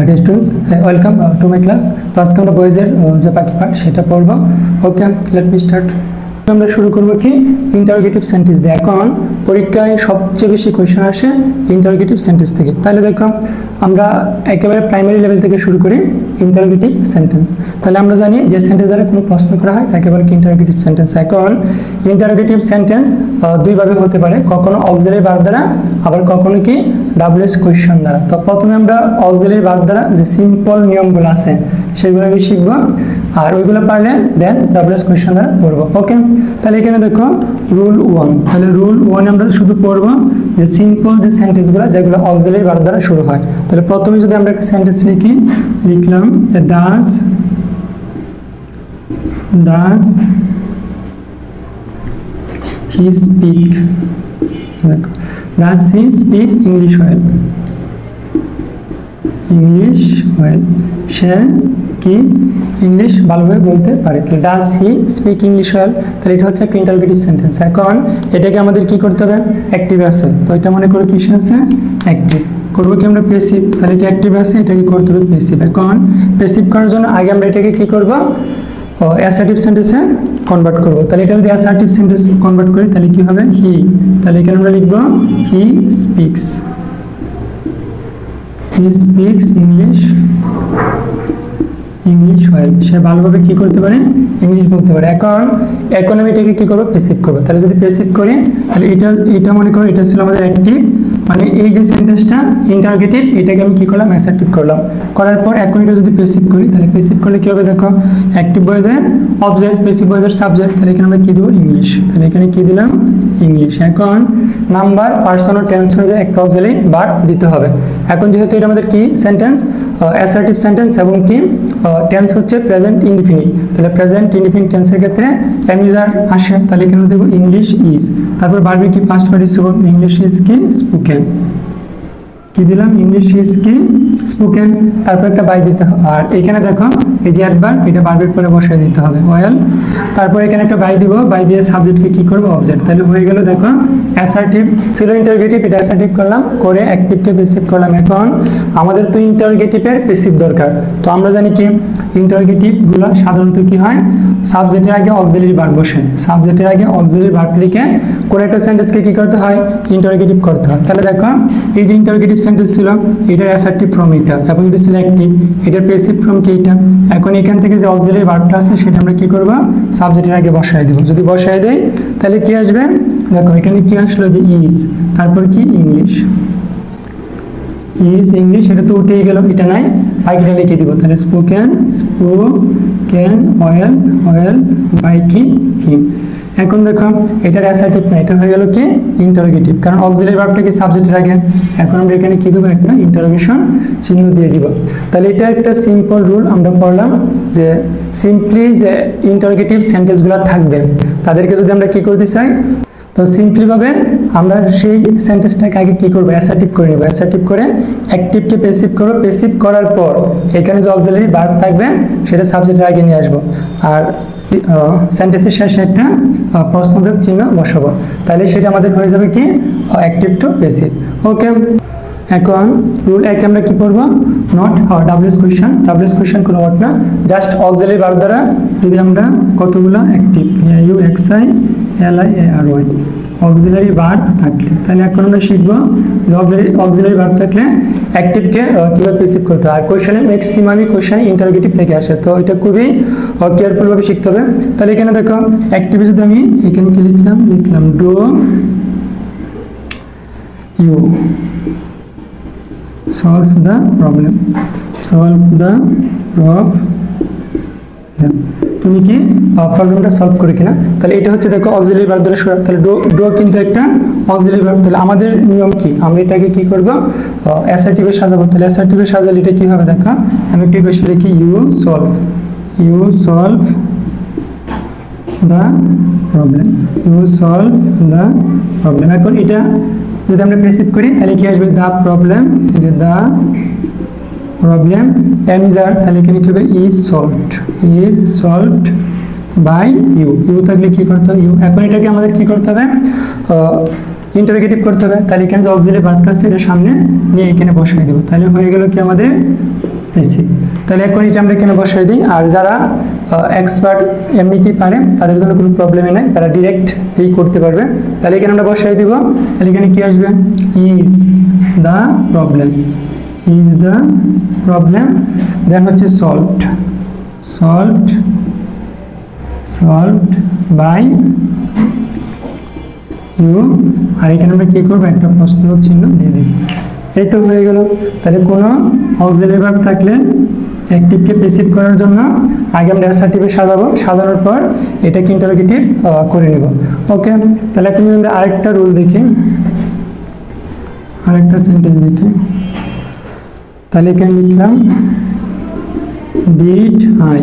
Dear students, welcome to my class. তো আজকে আমরা বয়েজের যে বাকি পার্ট সেটা পড়ব। ওকে, লেট মি স্টার্ট। আমরা শুরু করব কি ইন্টারোগেটিভ সেন্টেন্স দিয়ে। এখন পরীক্ষায় সবচেয়ে বেশি কোয়েশ্চেন আসে ইন্টারোগেটিভ সেন্টেন্স থেকে। তাহলে দেখো আমরা একেবারে প্রাইমারি লেভেল থেকে শুরু করি ইন্টারোগেটিভ সেন্টেন্স। তাহলে আমরা জানি যে সেন্টেন্স দ্বারা কোনো প্রশ্ন করা হয় তাকে বলে ইন্টারোগেটিভ সেন্টেন্স। এখন ইন্টারোগেটিভ সেন্টেন্স দুইভাবে হতে পারে, কখনো অক্সিলারি ভার্ব দ্বারা, আবার কখনো কি ডাব্লিউএস কোয়েশ্চন দ্বারা। তো প্রথমে আমরা অক্সিলারি ভার্ব দ্বারা যে সিম্পল নিয়মগুলো আছে সেগুলো আমি শিখবো, আর ওইগুলো পারলে দেন ডাব্লিউএস কোয়েশ্চন দ্বারা পড়বো। ওকে, তাহলে এখানে দেখো রুল 1। তাহলে রুল 1 আমরা শুধু পড়বো যে সিম্পল যে সেন্টেন্সগুলো যেগুলো অক্সিলারি ভার্ব দ্বারা শুরু হয়। তাহলে প্রথমে যদি আমরা একটা সেন্টেন্স লিখলাম ডাজ হি স্পিক, দেখো does he speak English well, English well, সে কি ইংলিশ ভালোভাবে বলতে পারে। তাহলে does he speak English well, তাহলে এটা হচ্ছে একটা ইন্টারোগেটিভ সেন্টেন্স। এখন এটাকে আমাদের কি করতে হবে, অ্যাক্টিভ আছে, তো এটা মনে করো কিসে আছে, অ্যাক্টিভ। করবো কি আমরা প্যাসিভ, তাহলে এটা অ্যাক্টিভ আছে, এটাকে করতে হবে প্যাসিভ। এখন প্যাসিভ করার জন্য আগে আমরা এটাকে কি করব, অ্যাসার্টিভ সেন্টেন্সে কনভার্ট করব। তাহলে এটা যদি অ্যাসার্টিভ সেন্টেন্স কনভার্ট করি তাহলে কি হবে, হি। তাহলে এখানে আমরা লিখবো he speaks, he speaks English well, সে ভালোভাবে কি করতে পারে, ইংলিশ বলতে পারে। এখন আমি এটাকে কি করবো, প্যাসিভ করবো। তাহলে যদি প্যাসিভ করি তাহলে এটা মনে করো এটা ছিল আমাদের অ্যাক্টিভ, মানে এই যে সেন্টেন্সটা ইন্টারোগেটিভ, এটাকে আমি কি করলাম, অ্যাসার্টিভ করলাম। করার পর এখন এটা যদি প্যাসিভ করি তাহলে প্যাসিভ করলে কি হবে, দেখো অ্যাক্টিভ ভয়েসের অবজেক্ট, প্যাসিভ ভয়েসের সাবজেক্ট, তাহলে এখানে আমরা কি দেবো, ইংলিশ। তাহলে এখানে কি দিলাম, ইংলিশ। এখন নাম্বার, পার্সন ও টেন্স অনুযায়ী একটা অক্সিলারি ভার্ব দিতে হবে। এখন যেহেতু এটা আমাদের কি সেন্টেন্স, অ্যাসার্টিভ সেন্টেন্স, এবং কি টেন্স হচ্ছে প্রেজেন্ট ইনডিফিনিট, তাহলে প্রেজেন্ট ইনডিফিনিট টেন্সের ক্ষেত্রে এমিজার আসে, তাহলে এখানে দেবো ইংলিশ ইজ। তারপর বারবি কি পাস্ট পার্টিসিপল, ইংলিশ ইজ কি স্পোকেন, কি দিলাম, ইংলিশ ইজ কি স্পোকেন। তারপর একটা বাই দিতে হবে, আর এখানে দেখো এই যে অ্যাডভার্ব, এটা বারবির পরে বসায় দিতে হবে ওয়েল। তারপর এখানে একটা বাই দিব, বাই দিয়ে সাবজেক্টকে কি করবো, অবজেক্ট। তাহলে হয়ে গেল, দেখো অ্যাসার্টিভ ছিল ইন্টারোগেটিভ, এটা অ্যাসার্টিভ করলাম, করে অ্যাক্টিভকে প্যাসিভ করলাম। এখন আমাদের তো ইন্টারোগেটিভের প্যাসিভ দরকার। তো আমরা জানি কি ইন্টারোগেটিভগুলো সাধারণত কি হয়, সাবজেক্টের আগে অক্সিলারি ভার্ব বসে, সাবজেক্টের আগে অক্সিলারি ভার্ব লিখে করে একটা সেন্টেন্সকে কি করতে হয়, ইন্টারোগেটিভ করতে হয়। তাহলে দেখো এই যে ইন্টারোগেটিভ সেন্টেন্স ছিল, এটার অ্যাসার্টিভ ফ্রম এটা, এবং এটা ছিল অ্যাক্টিভ, এটার প্যাসিভ ফ্রম কি এটা। এখন এখান থেকে যে অক্সিলারি ভার্বটা আছে সেটা আমরা কি করব, সাবজেক্টের আগে বসায় দেব। যদি বসায় দেই তাহলে কি আসবে, দেখো এখানে কি আসলো, যে ইজ, তারপর কি ইংলিশ, ইজ ইংলিশ, এটা তো উঠেই গেল, এটা নাই, বাইকটা লিখে দিব। তাহলে স্পোকেন ওয়েল বাই কি হিম। এখন দেখো এটার অ্যাসার্টিভ না, এটা হয়ে গেল কি ইন্টারোগেটিভ, কারণ অক্সিলারি ভার্বটা কি সাবজেক্টের আগে। এখন আমরা এখানে কি দেবো, একটা ইন্টারোগেশন চিহ্ন দিয়ে দিব। তাহলে এটা একটা সিম্পল রুল আমরা পড়লাম, যে সিম্পলি যে ইন্টারোগেটিভ সেন্টেন্সগুলো থাকবে তাদেরকে যদি আমরা কি করতে চাই, তো সিম্পলি ভাবে আমরা সেই সেন্টেন্সটাকে আগে কি করবো, অ্যাসার্টিভ করে নেব। অ্যাসার্টিভ করে অ্যাক্টিভকে প্যাসিভ করবো, প্যাসিভ করার পর এখানে যে অক্সিলারি ভার্ব থাকবে সেটা সাবজেক্টের আগে নিয়ে আসবো, আর সেন্টেন্সের শেষে একটা প্রশ্নবোধক চিহ্ন বসাবো। তাহলে সেটা আমাদের হয়ে যাবে কি অ্যাক্টিভ টু প্যাসিভ। ওকে, এখন রুল 1 আমরা কি পড়বো, নট ডাব্লিউএস কোয়েশ্চন কোনো ওয়ার্ড না, জাস্ট অক্সিলারি ভার্ব দ্বারা যদি আমরা কতগুলো অ্যাক্টিভ UXILIARY অক্সিলারি ভার্ব থাকলে, তাহলে এখন আমরা শিখবো অক্সিলারি ভার্ব থাকলে অ্যাক্টিভকে কিভাবে প্যাসিভ করতে হয়। আর কোয়েশ্চনে ম্যাক্সিমামই কোয়েশ্চন ইন্টারোগেটিভ থেকে আসে, তো এটা খুবই কেয়ারফুল ভাবে শিখতে হবে। তাহলে এখানে দেখো অ্যাক্টিভে যদি আমি এখানে কি লিখলাম do you solve the problem, তুমি কি প্রবলেমটা সলভ করে কিনা। তাহলে এটা হচ্ছে দেখো অক্সিলারি ভার্ব দ্বারা শুরু, তাহলে ডু কিন্তু একটা অক্সিলারি ভার্ব। তাহলে আমাদের নিয়ম কি, আমরা এটাকে কি করব, অ্যাসার্টিভে সাজাবো। তাহলে অ্যাসার্টিভে সাজালে এটা কি হবে, দেখো আমি একটু বেশি লিখি ইউ সলভ the problem, এখন এটা যদি আমরা প্যাসিভ করি তাহলে কি আসবে, দ্য প্রবলেম অ্যামিজার, তাহলে এখানে কি হবে, ইজ সলভড বাই ইউ থাকলে কি করতে হবে, ইউ। এখন এটাকে আমাদের কি করতে হবে, ইন্টারোগেটিভ করতে হবে। তাহলে এখানে যে অক্সিলারি ভার্বটা আছে এটা সামনে নিয়ে এখানে বসিয়ে দেব। তাহলে হয়ে গেল কি আমাদের পেসিভ। তাহলে এখন এটা আমরা এখানে বসাই দিই। আর যারা এক্সপার্ট এমনিতেই পারে তাদের জন্য কোনো প্রবলেমই নাই, তারা ডিরেক্ট এই করতে পারবে। তাহলে এখানে আমরা বসাই দিব। তাহলে এখানে কি আসবে? Is the problem, is the problem, then হচ্ছে solved, solved, solved by you. আর এখানে আমরা কি করবো? একটা প্রশ্নবোধক চিহ্ন দিয়ে দিই। এই তো হয়ে গেল। তাহলে কোনো অক্সিলারি ভার্ব থাকলে অ্যাক্টিভকে প্যাসিভ করার জন্য আগে আমরা অ্যাসার্টিভে সাজাবো, সাজানোর পর এটাকে ইন্টারোগেটিভ করে নেব। ওকে, তাহলে এখন আমরা আরেকটা রুল দেখি, আরেকটা সেন্টেন্স দেখি। তাহলে এখানে লিখলাম did I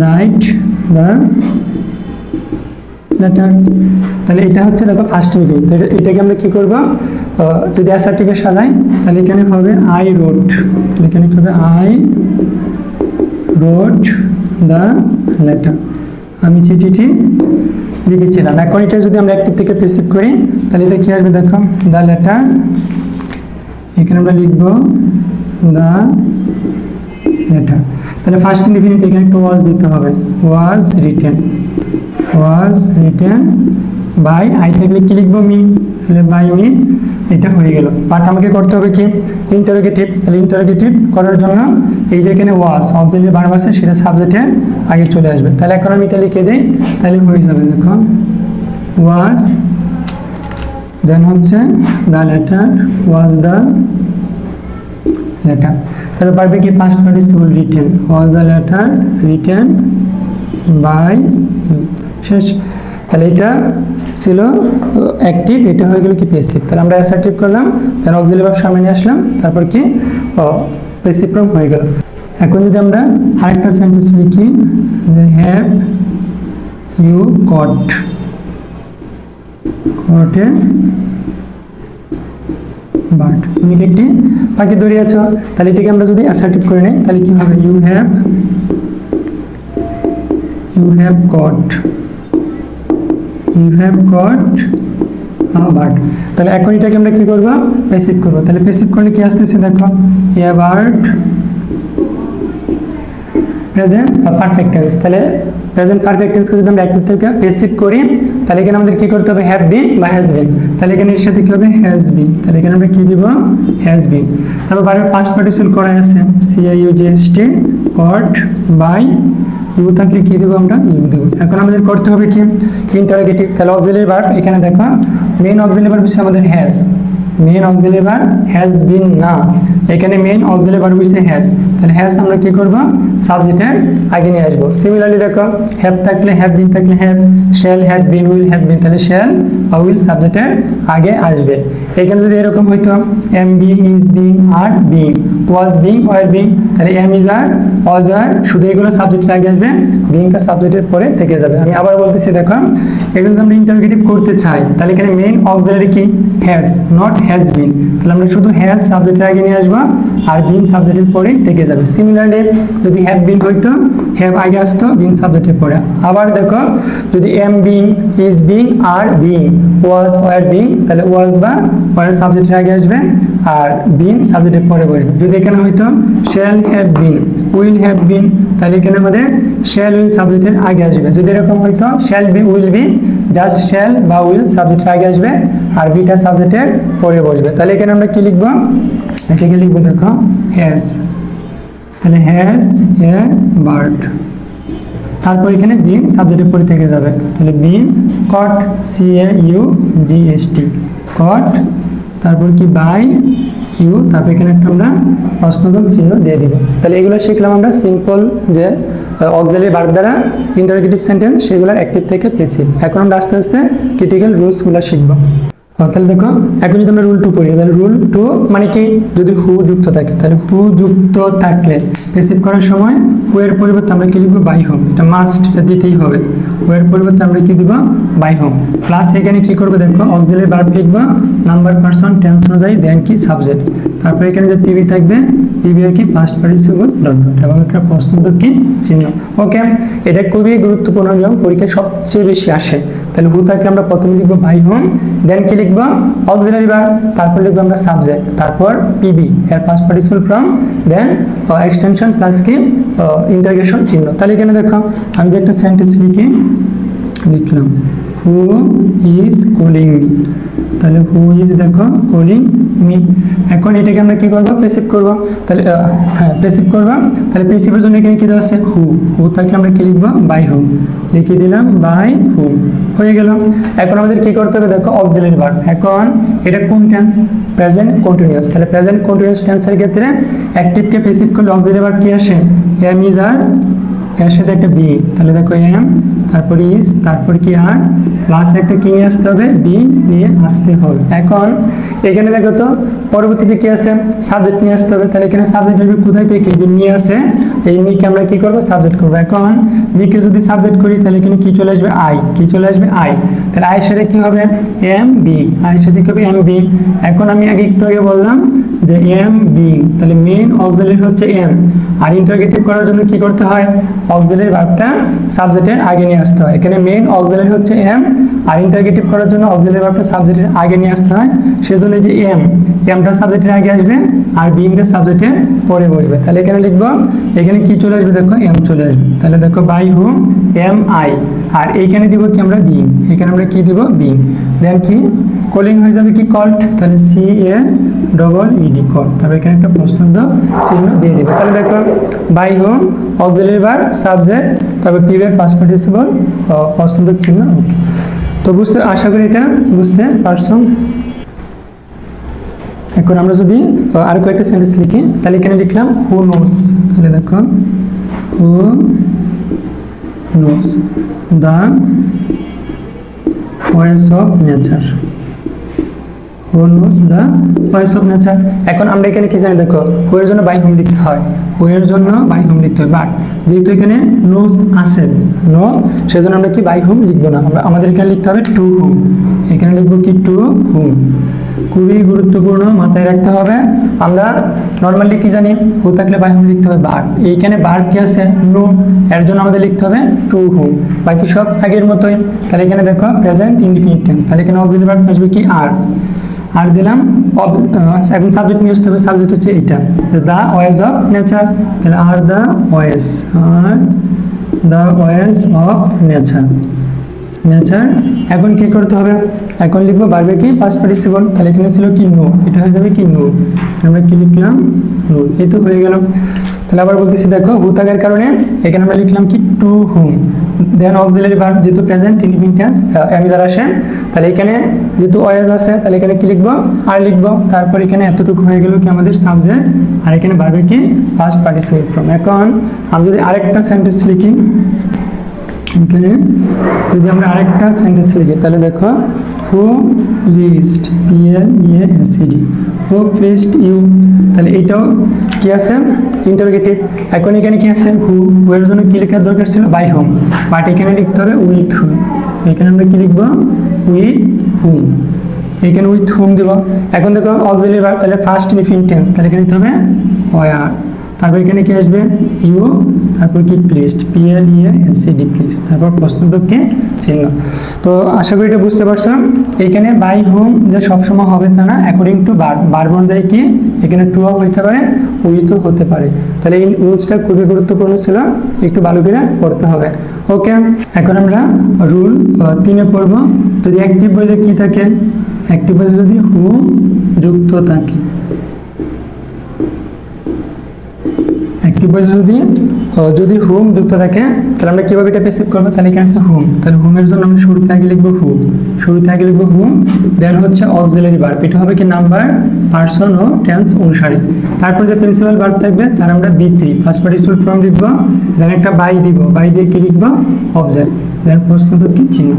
write the letter. তাহলে এটা হচ্ছে দেখো ফার্স্ট ইনফিনিটিভ। এটাকে আমরা কি করব? যদি অ্যাসার্টিভে সাজাই তাহলে এখানে হবে আই রোট, তাহলে এখানে হবে আই রোট দ্য লেটার, আমি চিঠিটি লিখেছিলাম। এখন এটা যদি আমরা অ্যাক্টিভ থেকে প্যাসিভ করি তাহলে এটা কি আসবে? দেখো দ্য লেটার, এখানে আমরা লিখব দ্য লেটার। তাহলে ফার্স্ট ইনফিনিটিভ এখানে একটা ওয়াজ দিতে হবে, was written, was written by, I থাকলে কি লিখবো? মি, তাহলে বাই মি। এটা হয়ে গেল। বাট আমাকে করতে হবে কি? ইন্টারোগেটিভ। তাহলে ইন্টারোগেটিভ করার জন্য এই যে এখানে ওয়াজ অক্সিলারি ভার্ব আছে সেটা সাবজেক্টের আগে চলে আসবে। তাহলে এখন আমি এটা লিখে দিই, তাহলে হয়ে যাবে। দেখো ওয়াজ, দেন হচ্ছে the letter, was the letter. তাহলে পারবে কি? Past participle written, was the letter written by you, শেষ। তাহলে এটা ছিল অ্যাক্টিভ, এটা হয়ে গেল কি? প্যাসিভ। তাহলে আমরা অ্যাসার্টিভ করলাম, তার অক্সিলারি ভার্ব সামনে নিয়ে আসলাম, তারপর কি প্যাসিভ ফর্ম হয়ে গেল। এখন যদি আমরা আরেকটা সেন্টেন্স লিখি, have you got, got a bird, তুমি কি একটি পাখি ধরিয়েছ? তাহলে এটাকে আমরা যদি অ্যাসার্টিভ করে নিই তাহলে কি হবে? You have got, you have got a bird। তাহলে এখন এটাকে আমরা কি করব? প্যাসিভ করব। তাহলে প্যাসিভ করলে কি আসতেছে? দেখো a bird, present perfect tense. তাহলে প্রেজেন্ট পারফেক্ট টেন্সকে যদি আমরা অ্যাক্টিভ থেকে প্যাসিভ করি তাহলে এখানে আমাদের কি করতে হবে? হ্যাভ বিন বা হ্যাজ বিন। তাহলে এখানে এর সাথে কি হবে? Has been. তাহলে এখানে আমরা কি দিব? Has been. তারপর বারবার পাস্ট পার্টিসিপল করা আছে, CIUGST, গট বাই ইউ থাকলে কি দেবো? আমরা ইউ দেবো। এখন আমাদের করতে হবে কি? ইন্টারোগেটিভ। তাহলে অক্সিলারি ভার্ব এখানে দেখো মেইন অক্সিলারি ভার্ব হচ্ছে আমাদের has, main auxiliary verb has been না, এখানে মেইন অক্সিলারি ভার্ব হচ্ছে হ্যাজ। তাহলে হ্যাজ আমরা কি করব? সাবজেক্টের আগে নিয়ে আসবো। সিমিলারলি দেখো হ্যাভ থাকলে হ্যাভ বিন থাকলে have, shall have been will have been, তাহলে শ্যাল বা উইল সাবজেক্টের আগে আসবে। এখানে যদি এরকম হইতো am being, is being, are being, was being, were being, তাহলে এম ইজ আর, ওয়াজ আর, শুধু এগুলো সাবজেক্টের আগে আসবে, বিংটা সাবজেক্টের পরে থেকে যাবে। আমি আবার বলতেছি দেখো এগুলো যদি আমরা ইন্টারোগেটিভ করতে চাই তাহলে এখানে মেইন অক্সিলারি কি? Has, not has been. তাহলে আমরা শুধু হ্যাজ সাবজেক্টের আগে নিয়ে আসবো আর বিন সাবজেক্টের পরে থেকে যাবে। সিমিলারলি যদি হ্যাভ বিন হইতো হ্যাভ আগে আসতো, বিন সাবজেক্টের পরে। আবার দেখো যদি am being, is being, are being, was, were being, তাহলে ওয়াজ বা ওয়ার সাবজেক্টের আগে আসবে আর বিন সাবজেক্টের পরে বসবে। যদি এখানে হইতো shall have been, will have been, তাহলে এখানে আমাদের শ্যাল উইল সাবজেক্টের আগে আসবে। যদি এরকম হইতো shall be, will be, just shall বা উইল সাবজেক্টের আগে আসবে আর বিটা সাবজেক্টের পরে বসবে। তাহলে এখানে আমরা কি লিখবো? এটাকে লিখবো দেখো হ্যাজ, তাহলে হ্যাজ এ বার্ড, তারপর এখানে বিন সাবজেক্টের পরে থেকে যাবে। তাহলে বিন কট, CAUGST, কট, তারপর কি বাই ইউ, তারপর এখানে একটা আমরা প্রশ্নবোধক চিহ্ন দিয়ে দিব। তাহলে এগুলো শিখলাম আমরা সিম্পল যে অক্সিলারি ভার্ব দ্বারা ইন্টারোগেটিভ সেন্টেন্স, সেগুলোর অ্যাক্টিভ থেকে প্যাসিভ। এখন আমরা আস্তে আস্তে ক্রিটিক্যাল রুলসগুলো শিখবো। তাহলে দেখো এখন যদি আমরা রুল 2 পড়ি তাহলে রুল 2 মানে কি? যদি হু যুক্ত থাকে তাহলে হু যুক্ত থাকলে প্যাসিভ করার সময় হু এর পরিবর্তে আমরা কি লিখব? By whom. এটা মাস্ট, দিতেই হবে। হু এর পরিবর্তে আমরা কি দিব? By whom. প্লাস এখানে কি করবে? দেখো অক্সিলারি ভার্ব লিখব, নাম্বার, পারসন, টেন্স অনুযায়ী, দেন কি সাবজেক্ট, তারপর এখানে যে পিবি থাকবে, পিবি এর কি পাস্ট পার্টিসিপল ডট ডট এবং একটা প্রশ্নবোধক কি চিহ্ন। ওকে, এটা খুবই গুরুত্বপূর্ণ নিয়ম, পরীক্ষায় সবচেয়ে বেশি আসে। তাহলে হু থাকলে আমরা প্রথমে লিখবো বাই হোম, দেন কি লিখবো অক্সিলারি ভার্ব, তারপর লিখবো আমরা সাবজেক্ট, তারপর পিবি এর past participle form, then extension plus কি ইন্টারগেশন চিহ্ন। তাহলে এখানে দেখো আমি যে একটা সেন্টেন্স লিখলাম হু ইজ কলিং মি, তাহলে হু ইজ দেখো কলিং মি। এখন এটাকে আমরা কি করবো প্যাসিভ করব, তাহলে হ্যাঁ প্যাসিভ করব, তাহলে প্যাসিভের জন্য এখানে কি দেওয়া আছে হু, হু থাকলে আমরা কি লিখবো বাই হোম, লিখে দিলাম বাই হোম, হয়ে গেল। এখন আমাদের কি করতে হবে দেখো অক্সিলারি ভার্ব, এখন এটা কোন টেন্স প্রেজেন্ট কন্টিনিউয়াস, তাহলে প্রেজেন্ট কন্টিনিউয়াস টেন্সের ক্ষেত্রে অ্যাক্টিভকে প্যাসিভ করলে অক্সিলারি ভার্ব কি আসে এম ইজ আর, এর সাথে একটা বি, তাহলে দেখো এম তারপর ইজ তারপর কি আর প্লাস একটা কি নিয়ে আসতে হবে বি নিয়ে আসতে হবে। এখন এখানে দেখো তো পরবর্তীতে কি আছে সাবজেক্ট নিয়ে আসতে হবে, তাহলে এখানে সাবজেক্ট আসবে কোথায় থেকে যে নিয়ে আসে, এই মিকে আমরা কি করবো সাবজেক্ট করবো। এখন মিকে যদি সাবজেক্ট করি তাহলে এখানে কি চলে আসবে আই, কি চলে আসবে আই, তাহলে আয়ের সাথে কি হবে এম বি, আয়ের সাথে কি হবে এম বি। এখন আমি একটু আগে বললাম যে এম বি, তাহলে মেইন অক্সিলারি হচ্ছে এম, আর ইন্টারগেটিভ করার জন্য কি করতে হয় অক্সিলারি ভার্বটা সাবজেক্টের আগে নিয়ে আসতে হয়। এখানে মেইন অক্সিলারি হচ্ছে এম, আর ইন্টারগেটিভ করার জন্য অক্সিলারি ভার্বটা সাবজেক্টের আগে নিয়ে আসতে হয়, সেজন্য যে এমটা সাবজেক্টের আগে আসবে আর বিংটা সাবজেক্টের পরে বসবে। তাহলে এখানে লিখবো এখানে কি চলে আসবে দেখো এম চলে আসবে, তাহলে দেখো বাই হোম এম আই, আর এইখানে দিব কি আমরা বিং, এখানে আমরা কি দিব বিং, দেন কি কলিং হয়ে যাবে কি কল্ড, তাহলে C A double ED call, তবে এখানে একটা পছন্দ চিহ্ন দিয়ে দিবে। তাহলে দেখো by whom auxiliary verb subject তবে পিভের পাস্ট পার্টিসিপল পছন্দ চিহ্ন। ওকে, তো আশা করি এটা বুঝতে পারছো। এখন আমরা যদি আর কয়েকটা সেন্টেন্স লিখি, তাহলে এখানে লিখলাম হু নোস, তাহলে দেখো who knows the ways of nature, who knows the ways of nature. এখন আমরা এখানে কি জানি দেখো হু এর জন্য বাই হোম লিখতে হয়, হু এর জন্য বাই হোম লিখতে হয়, বাট যেহেতু এখানে নোস আছে নো, সেজন্য আমরা কি বাই হোম লিখবো না, আমাদের এখানে লিখতে হবে টু হুম, এখানে লিখবো কি টু হুম। খুবই গুরুত্বপূর্ণ, মাথায় রাখতে হবে। আমরা নর্মালি কি জানি হু থাকলে বাই হোম লিখতে হবে বার, এইখানে বার কি আছে নো, এর জন্য আমাদের লিখতে হবে টু হুম, বাকি সব আগের মতোই। তাহলে এখানে দেখো প্রেজেন্ট ইনডিফিনিট টেন্স, তাহলে এখানে অক্সিলারি ভার্ব আসবে কি আর দিলাম। এখন সাবজেক্ট নিয়ে আসতে হবে, সাবজেক্ট হচ্ছে এটা দ্য ওয়েস অফ নেচার, তাহলে are the OS, are the ways of nature, nature. এখন কি করতে হবে, এখন লিখবো ভার্বে কি পাস্ট পার্টিসিপল, তাহলে এখানে ছিল কি নো, এটা হয়ে যাবে কি নো, আমরা কি লিখলাম নো, এই তো হয়ে গেল। তাহলে আবার বলতেছি দেখো হু থাকার কারণে এখানে আমরা লিখলাম কি to whom, then auxiliary verb যেহেতু present indefinite tense am is are আসে, তাহলে এখানে যেহেতু ওয়েস আছে তাহলে এখানে কি লিখবো আর লিখবো, তারপর এখানে এতটুকু হয়ে গেল কি আমাদের সাবজেক্ট, আর এখানে ভার্বে কি পাস্ট পার্টিসিপল ফর্ম। এখন আমি যদি আরেকটা সেন্টেন্স লিখি, এখানে যদি আমরা আরেকটা সেন্টেন্স লিখি তাহলে দেখো who list PLEASED, who pleased you, তাহলে এইটাও কি আছে ইন্টারোগেটিভ। এখন এখানে কি আছে হু, হু এর জন্য কি লেখার দরকার ছিল বাই হোম, বাট এখানে লিখতে হবে উইথ হুম, এখানে আমরা কি লিখবো উইথ হুম, এখানে উইথ হুম দিব। এখন দেখো অক্সিলারি ভার্ব, তাহলে ফার্স্ট ইনডিফিনিট টেন্স, তাহলে এখানে দিতে হবে ওয়ার, তারপর এখানে কি আসবে ইউ, তারপর কি প্লিজড PLEASED প্লিজ, তারপর প্রশ্নবোধক চিহ্ন। তো আশা করি এটা বুঝতে পারছো। এখানে বাই হোম যে সবসময় হবে তা না, অ্যাকর্ডিং টু ভার্ব অনুযায়ী কি এখানে টু হতে পারে উইথও হতে পারে, তাহলে এই রুলসটা খুবই গুরুত্বপূর্ণ ছিল, একটু ভালো করে পড়তে হবে। ওকে, এখন আমরা রুল 3 পড়বো। যদি অ্যাক্টিভ ভয়েসে কি থাকে, অ্যাক্টিভ ভয়েসে যদি হুম যুক্ত থাকে, অ্যাক্টিভ ভয়েসে যদি হুম যুক্ত থাকে তাহলে আমরা কিভাবে এটা প্যাসিভ করবো, তাহলে এখানে আছে হুম, তাহলে হুমের জন্য আমরা শুরুতে আগে লিখবো হুম, শুরুতে আগে লিখবো হুম, দেন হচ্ছে অক্সিলারি ভার্ব, এটা হবে কি নাম্বার পারসন ও টেন্স অনুসারে। তারপর যে প্রিন্সিপাল ভার্ব থাকবে তার আমরা B3 ফার্স্ট পার্টিসিপল ফর্ম লিখবো, দেন একটা বাই দিব, বাই দিয়ে কি লিখবো অবজেক্ট, দেন প্রশ্নবোধক চিহ্ন।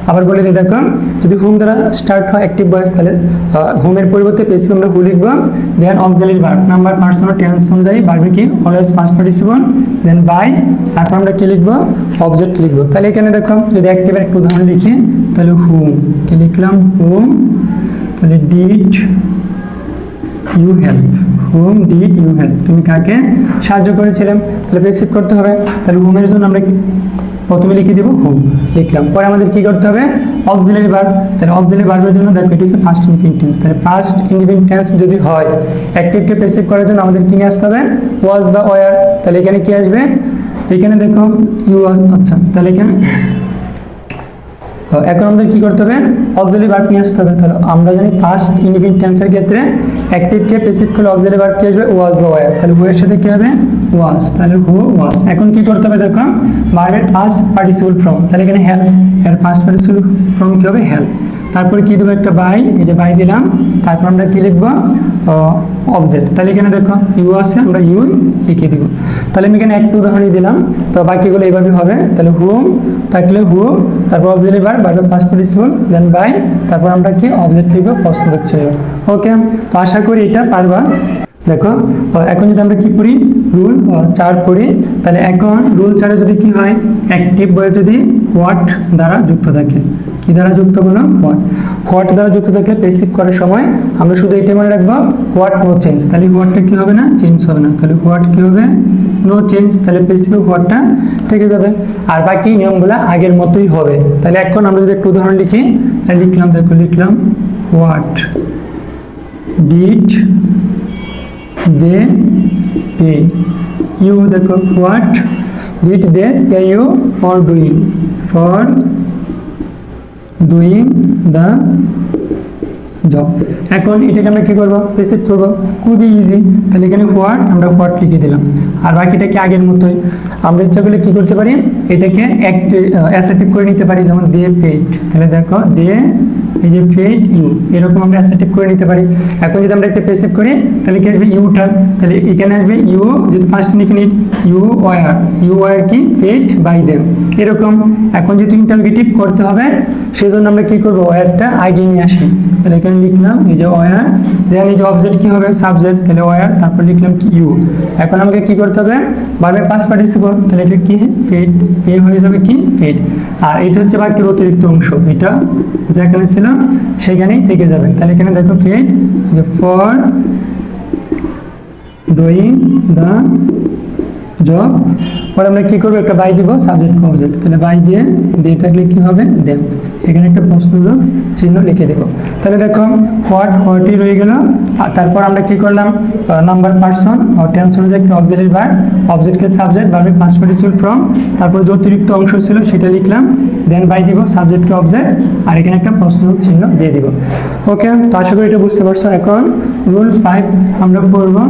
আবার বলে দিই দেখো যদি হুম দ্বারা স্টার্ট হয় অ্যাক্টিভ ভয়েস, তাহলে হুমের পরিবর্তে প্যাসিভ আমরা হু লিখবো, then auxiliary verb number person ও টেন্স অনুযায়ী ভার্বে কি always past participle, then by, তারপর আমরা কি লিখবো অবজেক্ট লিখবো। তাহলে এখানে দেখো যদি অ্যাক্টিভের একটা উদাহরণ লিখি তাহলে হুম কি লিখলাম হুম, তাহলে did you help, hmm did you help, তুমি কাকে সাহায্য করেছিলেন, তাহলে প্যাসিভ করতে হবে। তাহলে হুমের জন্য আমরা প্রথমে লিখে দিব হু, লিখলাম। পরে আমাদের কি করতে হবে অক্সিলারি ভার্ব। তাহলে অক্সিলারি ভার্বের জন্য দেখো এটা হচ্ছে ফার্স্ট ইনডিফিনিট টেন্স। তাহলে ফার্স্ট ইনডিফিনিট টেন্স যদি হয় অ্যাক্টিভকে প্যাসিভ করার জন্য আমাদের কি নিয়ে আসতে হবে ওয়াজ বা ওয়্যার। তাহলে এখানে কি আসবে, এখানে দেখো ইউ ওয়াজ। আচ্ছা তাহলে এখানে এখন আমাদের কি করতে হবে অক্সিলারি ভার্ব নিয়ে আসতে হবে। তাহলে আমরা জানি ফার্স্ট ইনডিফিনিট টেন্সের ক্ষেত্রে অ্যাক্টিভকে প্যাসিভ করলে অক্সিলারি ভার্ব কি আসবে ওয়াজ বা ওয়্যার। তাহলে হু এর সাথে কি হবে ওয়াজ, তাহলে হু ওয়াজ। এখন কি করতে হবে দেখো ভার্বের ফার্স্ট পার্টিসিপল ফর্ম। তাহলে এখানে হেল্প, এর ফার্স্ট পার্টিসিপল ফর্ম কি হবে হেল্প। তারপরে কি দেবো একটা বাই, এই যে বাই দিলাম। তারপর আমরা কি লিখবো অবজেক্ট। তাহলে এখানে দেখো ইউ আছে, আমরা ইউ লিখে দিব। তাহলে আমি এখানে একটা উদাহরণই দিলাম, তো বাকিগুলো এইভাবে হবে। তাহলে হুম থাকলে হু, তারপর অক্সিলারি ভার্ব, ভার্বের ফার্স্ট পার্টিসিপল, দেন বাই, তারপর আমরা কি অবজেক্ট লিখবো পছন্দের ছিল। ওকে, তো আশা করি এটা পারবা। দেখো এখন যদি আমরা কি পড়ি রুল 4 পড়ি, তাহলে এখন রুল 4 যদি কি হয় অ্যাক্টিভ বয়ে যদি হোয়াট দ্বারা যুক্ত থাকে, কি দ্বারা যুক্ত হলো হোয়াট, হোয়াট দ্বারা যুক্ত থাকলে প্যাসিভ করার সময় আমরা শুধু এটা মনে রাখবো হোয়াট নো চেঞ্জ। তাহলে হোয়াটটা কি হবে না চেঞ্জ হবে না, তাহলে হোয়াট কি হবে নো চেঞ্জ, তাহলে প্যাসিভ হোয়াটটা থেকে যাবে। আর বাকি নিয়মগুলো আগের মতোই হবে। তাহলে এখন আমরা যদি একটু উদাহরণ লিখি, লিখলাম দেখো লিখলাম what did they pay you. দেখো what did they pay you for doing the job. এখন এটাকে আমরা কি করবো প্যাসিভ করবো, খুবই ইজি। তাহলে এখানে হোয়াট আমরা হোয়াট লিখে দিলাম। আর বাকিটাকে আগের মতোই আমরা ইচ্ছা করলে কি করতে পারি এটাকে অ্যাসার্টিভ করে নিতে পারি, যেমন দে পেড। তাহলে দেখো দে এই যে পেড ইউ, এরকম আমরা অ্যাসার্টিভ করে নিতে পারি। এখন যদি আমরা একটা প্যাসিভ করি তাহলে কি আসবে ইউটা, তাহলে এখানে আসবে ইউ যেহেতু ফার্স্ট ইনডিফিনিট ইউ ওয়ার কি পেড বাই দেম এরকম। এখন যেহেতু ইন্টারোগেটিভ করতে হবে সেজন্য আমরা কি করবো ওয়ারটা আগে নিয়ে আসি। তাহলে এখানে লিখলাম এই যে ওয়ার, দেন এই যে অবজেক্ট কি হবে সাবজেক্ট, তাহলে ওয়ার, তারপর লিখলাম কি ইউ। এখন আমাকে কি করতে হবে ভার্বের পাস্ট পার্টিসিপল, তাহলে এটা কি পেড, পে হয়ে যাবে কি পেড। আর এটা হচ্ছে বাক্যের অতিরিক্ত অংশ, এটা যেখানে ছিল সেখানেই থেকে যাবে। তাহলে এখানে দেখো পেড যে ফর ডুইং দ্য জব। পরে আমরা কি করবো একটা বাই দিব সাবজেক্ট অবজেক্ট, তাহলে বাই দিয়ে থাকলে কি হবে দেন, এখানে একটা প্রশ্ন চিহ্ন লিখে দেব। তাহলে দেখো হোয়াটই রয়ে গেল। আর তারপর আমরা কি করলাম নাম্বার পারসন টেন্স অনুযায়ী একটা অক্সিলারি ভার্ব, অবজেক্টকে সাবজেক্ট, ভার্বের ফার্স্ট পার্টিসিপল ফর্ম, তারপর যে অতিরিক্ত অংশ ছিল সেটা লিখলাম, দেন বাই দিব সাবজেক্টকে অবজেক্ট, আর এখানে একটা প্রশ্ন চিহ্ন দিয়ে দিব। ওকে, তো আশা করি এটা বুঝতে পারছো। এখন রুল 5 আমরা পড়বো।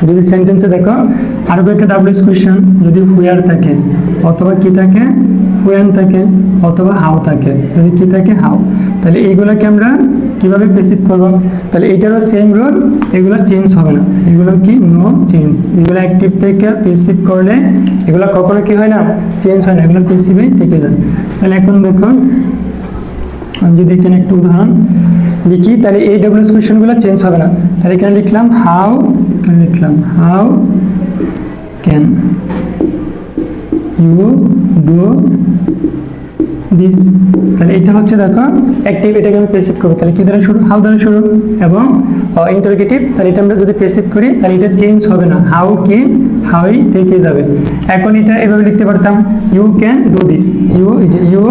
যদি সেন্টেন্সে দেখো আরো একটা ডাব্লিউএস কোয়েশ্চেন যদি হুয়ার থাকে অথবা কি থাকে হুয়েন থাকে অথবা হাউ থাকে, যদি কি থাকে হাউ, তাহলে এইগুলোকে আমরা কিভাবে প্যাসিভ করব। তাহলে এটারও সেম রুল, এগুলো চেঞ্জ হবে না, এগুলো কি নো চেঞ্জ। এগুলো অ্যাক্টিভ থেকে প্যাসিভ করলে এগুলো কখনো কি হয় না চেঞ্জ হয় না, এগুলো প্যাসিভেই থেকে যায়। তাহলে এখন দেখো আমি যদি এখানে একটু উদাহরণ লিখি, তাহলে এই ডাব্লিউএস কোয়েশ্চেনগুলো চেঞ্জ হবে না। তাহলে এখানে লিখলাম how, how can you do this. তাহলে এটা হচ্ছে দেখো অ্যাক্টিভ, এটাকে আমি প্যাসিভ করব। তাহলে কি দ্বারা শুরু, হাউ দ্বারা শুরু এবং ইন্টারোগেটিভ। তাহলে এটা আমরা যদি প্যাসিভ করি তাহলে এটা চেঞ্জ হবে না, হাউ কি হাউই থেকে যাবে। এখন এটা এভাবে লিখতে পারতাম you can do this, you এই যে ইউ,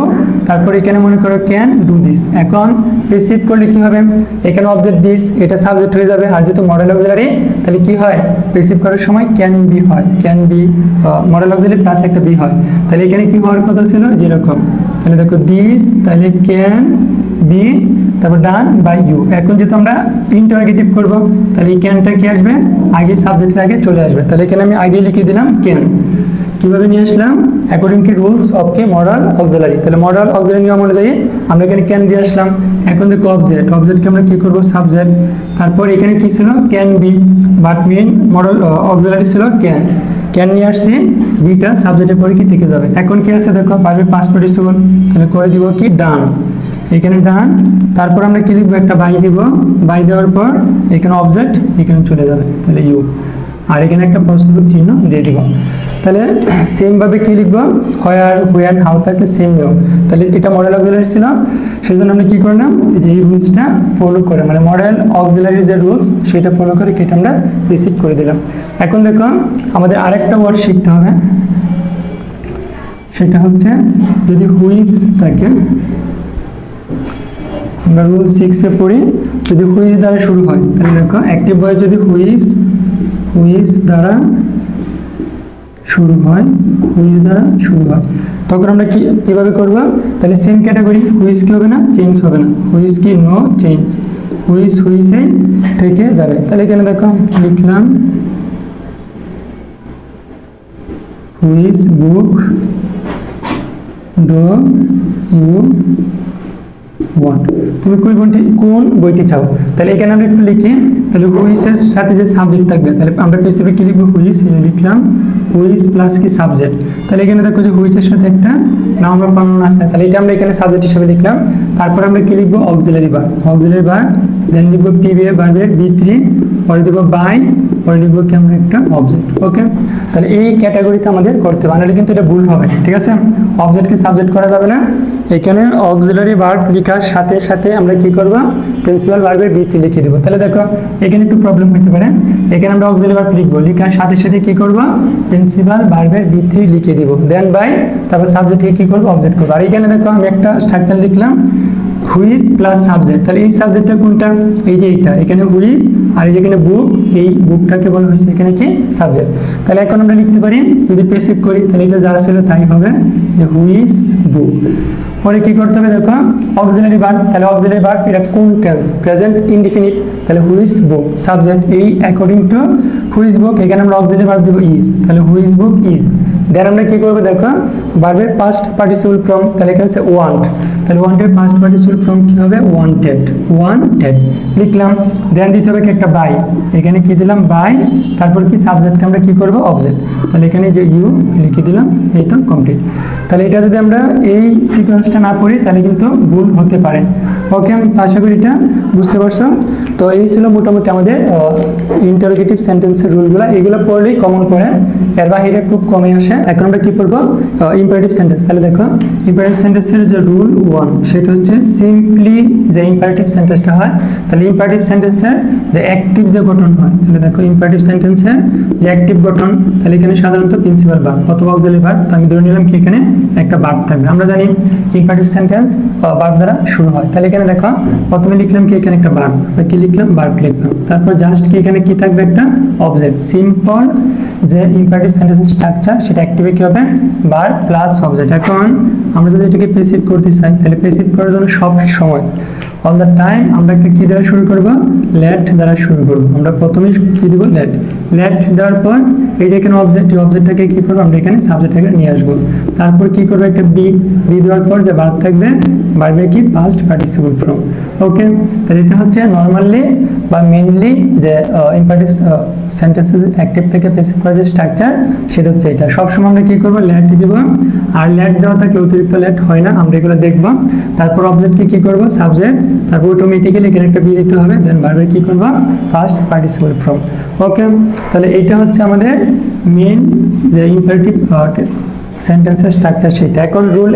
তারপর এখানে মনে করো ক্যান ডু দিস। এখন প্যাসিভ করলে কি হবে এখানে অবজেক্ট দিস, এটা সাবজেক্ট হয়ে যাবে। আর যেহেতু মডেল অক্সিলারি তাহলে কি হয় প্যাসিভ করার সময় ক্যান বি হয়, can be modal auxiliary plus একটা বি হয়। তাহলে এখানে কি হওয়ার কথা ছিল যেরকম, তাহলে দেখো দিস, তাহলে ক্যান বি, তারপর ডান বাই ইউ। এখন যেহেতু আমরা ইন্টারোগেটিভ করব তাহলে এই ক্যানটা কি আসবে আগে সাবজেক্টের আগে চলে আসবে। তাহলে এখানে আমি আগে লিখে দিলাম ক্যান। কিভাবে নিয়ে আসলাম অ্যাকর্ডিং টু রুলস অফ কি মডেল অক্সিলারি। তাহলে মডেল অক্সিলারি নিয়ম অনুযায়ী আমরা এখানে ক্যান দিয়ে আসলাম। এখন দেখো অবজেক্ট, অবজেক্টকে আমরা কি করব সাবজেক্ট, তারপর এখানে কি ছিল can be, but main modal auxiliary ছিল ক্যান, ক্যান নিয়ে আসছি, বিটা সাবজেক্টের পরে কি থেকে যাবে। এখন কি আছে দেখো ভার্বের পাস্ট পার্টিসিপল, তাহলে করে দিব কি ডান, এখানে ডান, তারপর আমরা কি লিখবো একটা বাই দিব, বাই দেওয়ার পর এখানে অবজেক্ট এখানে চলে যাবে, তাহলে ইউ, আর এখানে একটা প্রশ্নবোধক চিহ্ন দিয়ে দিব। তাহলে সেম ভাবে কি লিখবো হোয়ার হুয়েন হাউ থাকে সেম নিয়ম। তাহলে এটা মডেল অক্সিলারি ছিল, সেজন্য আমরা কি করলাম যে এই রুলসটা ফলো করে, মানে মডেল অক্সিলারি যে রুলস সেটা ফলো করে এটা আমরা রিসিভ করে দিলাম। এখন দেখো আমাদের আরেকটা ওয়ার্ড শিখতে হবে, সেটা হচ্ছে যদি হুইচ থাকে, আমরা রুল 6 এ পড়ি, যদি হুইচ দ্বারা শুরু হয় তাহলে দেখো অ্যাক্টিভ ভয়েস যদি হুইচ দ্বারা শুরু হয়, তখন আমরা কিভাবে করব, তাহলে সেম ক্যাটাগরি হুইচ কি হবে না, চেঞ্জ হবে না, হুইচ কি নো চেঞ্জ, হুইচে থেকে যাবে। তাহলে এখানে দেখো লিখলাম which book do you want, তুমি কোন বইটি চাও। তাহলে এখানে আমরা একটু লিখি, তাহলে হুইচের সাথে যে সাবজেক্ট থাকবে, তাহলে আমরা স্পেসিফিক কি লিখবো, হুইচ, লিখলাম হুইচ প্লাস কি সাবজেক্ট। তাহলে এখানে দেখো যে হুইচের সাথে একটা নাম বা প্রনাউন আছে, তাহলে এটা আমরা এখানে সাবজেক্ট হিসেবে লিখলাম। তারপর আমরা কি লিখবো, অক্সিলারি ভার্ব, দেন লিখবো ভার্বের V3, পরে দেবো বাই, পরে লিখবো কি আমরা একটা অবজেক্ট। ওকে, তাহলে এই ক্যাটাগরিতে আমাদের করতে হবে, নাহলে কিন্তু এটা ভুল হবে। ঠিক আছে, অবজেক্টকে সাবজেক্ট করা যাবে না। এখানে অক্সিলারি ভার্ব লেখার সাথে সাথে আমরা কি করব, প্রিন্সিপাল ভার্বের V3 লিখে দেব। তাহলে দেখো এখানে একটু প্রবলেম হতে পারে, এখানে আমরা অক্সিলারি ভার্ব লিখবো, লেখার সাথে সাথে কি করব, প্রিন্সিপাল ভার্বের V3 লিখে দিব, দেন বাই, তারপর সাবজেক্টকে কি করব, অবজেক্ট করব। আর এখানে দেখো আমি একটা স্ট্রাকচার লিখলাম হুইচ প্লাস সাবজেক্ট, তাহলে এই সাবজেক্টটা কোনটা, এই যে এইটা, এখানে হুইচ, আর এই যেখানে বুক, এই বুকটাকে বলা হয়েছে এখানে কি সাবজেক্ট। তাহলে এখন আমরা লিখতে পারি, যদি প্যাসিভ করি তাহলে এটা যা ছিল তাই হবে, যে হুইচ বুক। পরে কি করতে হবে দেখো, অক্সিলারি ভার্ব, তাহলে অক্সিলারি ভার্ব এটা কোন টেন্স, প্রেজেন্ট ইনডিফিনিট, তাহলে হুইচ বুক, সাবজেক্ট এই অ্যাকর্ডিং টু হুইচ বুক, এখানে আমরা অক্সিলারি ভার্ব দেব ইজ, তাহলে হুইচ বুক ইজ। দেন আমরা কি করব দেখো, ভার্বের পাস্ট পার্টিসিপল ফর্ম, তাহলে এখানে আছে ওয়ান্ট, তাহলে ওয়ান্টের পাস্ট পার্টিসিপল ফর্ম কি হবে, ওয়ান্টেড লিখলাম। দেন দিতে হবে কি একটা বাই, এখানে কি দিলাম বাই, তারপর কি সাবজেক্টকে আমরা কি করব, অবজেক্ট, তাহলে এখানে যে ইউ লিখে দিলাম, এই তো কমপ্লিট। তাহলে এটা যদি আমরা এই সিকোয়েন্সটা না পড়ি তাহলে কিন্তু ভুল হতে পারে। ওকে, তো আশা করি এটা বুঝতে পারছো। তো এই ছিল মোটামুটি আমাদের ইন্টারোগেটিভ সেন্টেন্সের রুলগুলো, এগুলো পড়লেই কমন পড়ে, এর বাইরে খুব কমই আসে। এখন আমরা কি করবো, ইম্পারেটিভ সেন্টেন্স। তাহলে দেখো ইম্পারেটিভ সেন্টেন্সের যে রুল 1, সেটা হচ্ছে সিম্পলি যে ইম্পারেটিভ সেন্টেন্সটা হয়, তাহলে ইম্পারেটিভ সেন্টেন্সের যে অ্যাক্টিভ যে গঠন হয়, তাহলে দেখো ইম্পারেটিভ সেন্টেন্সের যে অ্যাক্টিভ গঠন, তাহলে এখানে সাধারণত প্রিন্সিপাল ভার্ব অথবা অক্সিলারি ভার্ব, তো আমি ধরে নিলাম কি এখানে একটা ভার্ব থাকবে। আমরা জানি ইম্পারেটিভ সেন্টেন্স ভার্ব দ্বারা শুরু হয়, তাহলে এখানে দেখো প্রথমে লিখলাম কি এখানে একটা ভার্ব, কি লিখলাম ভার্ব লিখলাম, তারপর জাস্ট কি এখানে কি থাকবে একটা অবজেক্ট। সিম্পল যে ইম্পারেটিভ সেন্টেন্সের স্ট্রাকচার সেটা অ্যাক্টিভে কি হবে, ভার্ব প্লাস অবজেক্ট। এখন আমরা যদি এটাকে প্যাসিভ করতে চাই, তাহলে প্যাসিভ করার জন্য সব সময় অল দ্য টাইম আমরা একটা কি দ্বারা শুরু করব, লেট দ্বারা শুরু করব। আমরা প্রথমে কি দিব, লেট দেওয়ার পর এই যে এখানে অবজেক্ট, এই অবজেক্টটাকে কি করব, আমরা এখানে সাবজেক্টটাকে নিয়ে আসবো। তারপর কি করব, একটা বি দেওয়ার পর যে ভার্ব থাকবে, ভার্বের কি পাস্ট পার্টিসিপল ফর্ম। ওকে, তাহলে এটা হচ্ছে নরমালি বা মেইনলি যে ইম্পারেটিভ সেন্টেন্সের অ্যাক্টিভ থেকে প্যাসিভ করার যে স্ট্রাকচার, সেটা হচ্ছে এটা। সবসময় আমরা কি করব, লেট দিব, আর লেট দেওয়া থাকলে অতিরিক্ত লেট হয় না, আমরা এগুলো দেখব। তারপর অবজেক্টকে কি করব, সাবজেক্ট, তারপর অটোমেটিক্যালি এখানে একটা বি দিতে হবে, দেন ভার্বের কি করব, ফার্স্ট পার্টিসিপল ফর্ম। ওকে, তাহলে এইটা হচ্ছে আমাদের মেইন যে ইম্পারেটিভ সেন্টেন্সের স্ট্রাকচার সেটা। এখন রুল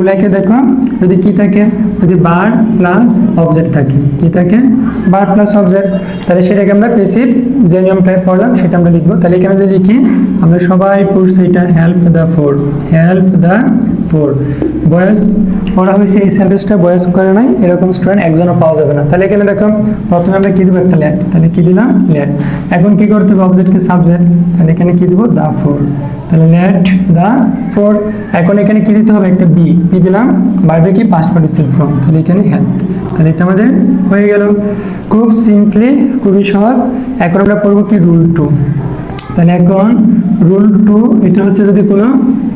1 এ দেখো যদি কি থাকে, যদি ভার্ব প্লাস অবজেক্ট থাকে, কি থাকে, ভার্ব প্লাস অবজেক্ট, তাহলে সেটাকে আমরা প্যাসিভ যে নিয়মটা পড়লাম সেটা আমরা লিখবো। তাহলে এখানে যদি লিখি, আমরা সবাই পড়ছি এটা হেল্প দ্য ফোর, বয়স পড়া হয়েছে, এই সেন্টেন্সটা বয়স করে নাই, এরকম স্টুডেন্ট একজনও পাওয়া যাবে না। তাহলে এখানে দেখো প্রথমে আমরা কি দিব, একটা লেট, তাহলে কি দিলাম, লেট। এখন কি করতে হবে, অবজেক্টকে সাবজেক্ট, তাহলে এখানে কি দিব, দা ফোর, তাহলে লেট দা ফোর। এখন এখানে কি দিতে হবে, একটা বি দিলাম, ভার্বে কি পাস্ট পার্টিসিপল ফর্ম, তাহলে এখানে হেল্প। তাহলে এটা আমাদের হয়ে গেল, খুব সিম্পলি, খুবই সহজ। এখন আমরা পড়বো কি রুল 2। তাহলে এখন রুল 2, এটা হচ্ছে যদি কোনো